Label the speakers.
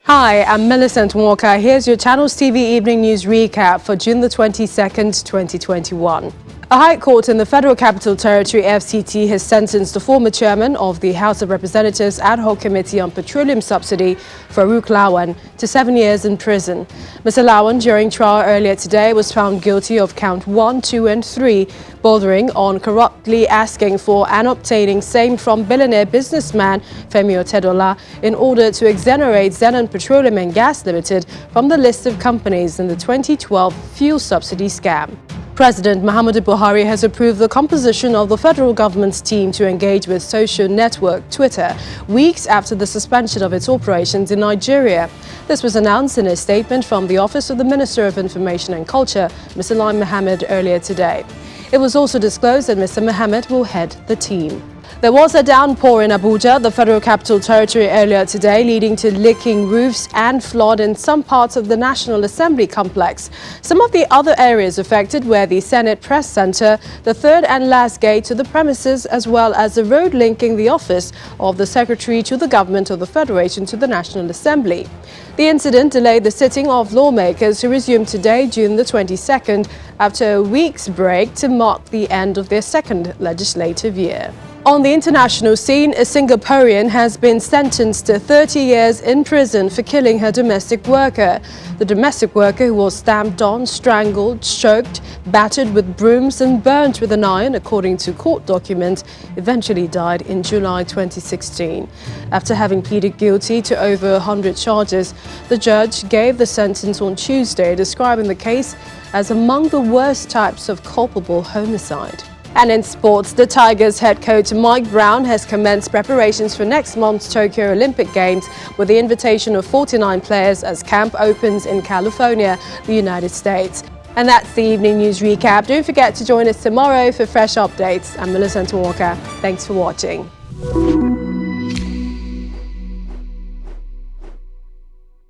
Speaker 1: Hi, I'm Millicent Walker. Here's your Channels TV Evening News recap for June the 22nd, 2021. A High Court in the Federal Capital Territory FCT has sentenced the former chairman of the House of Representatives ad hoc Committee on Petroleum Subsidy, Farouk Lawan, to 7 years in prison. Mr. Lawan, during trial earlier today, was found guilty of count 1, 2 and 3, bordering on corruptly asking for and obtaining same from billionaire businessman Femi Otedola in order to exonerate Zenon Petroleum and Gas Limited from the list of companies in the 2012 fuel subsidy scam. President Muhammadu Buhari has approved the composition of the federal government's team to engage with social network Twitter, weeks after the suspension of its operations in Nigeria. This was announced in a statement from the Office of the Minister of Information and Culture, Mr. Lai Mohammed, earlier today. It was also disclosed that Mr. Mohammed will head the team. There was a downpour in Abuja, the Federal Capital Territory, earlier today, leading to leaking roofs and flood in some parts of the National Assembly complex. Some of the other areas affected were the Senate Press Center, the third and last gate to the premises, as well as the road linking the office of the Secretary to the Government of the Federation to the National Assembly. The incident delayed the sitting of lawmakers who resumed today, June the 22nd, after a week's break to mark the end of their second legislative year. On the international scene, a Singaporean has been sentenced to 30 years in prison for killing her domestic worker. The domestic worker, who was stamped on, strangled, choked, battered with brooms and burnt with an iron, according to court documents, eventually died in July 2016. After having pleaded guilty to over 100 charges, the judge gave the sentence on Tuesday, describing the case as among the worst types of culpable homicide. And in sports, the Tigers head coach Mike Brown has commenced preparations for next month's Tokyo Olympic Games with the invitation of 49 players as camp opens in California, the United States. And that's the evening news recap. Don't forget to join us tomorrow for fresh updates. I'm Millicent Walker. Thanks for watching.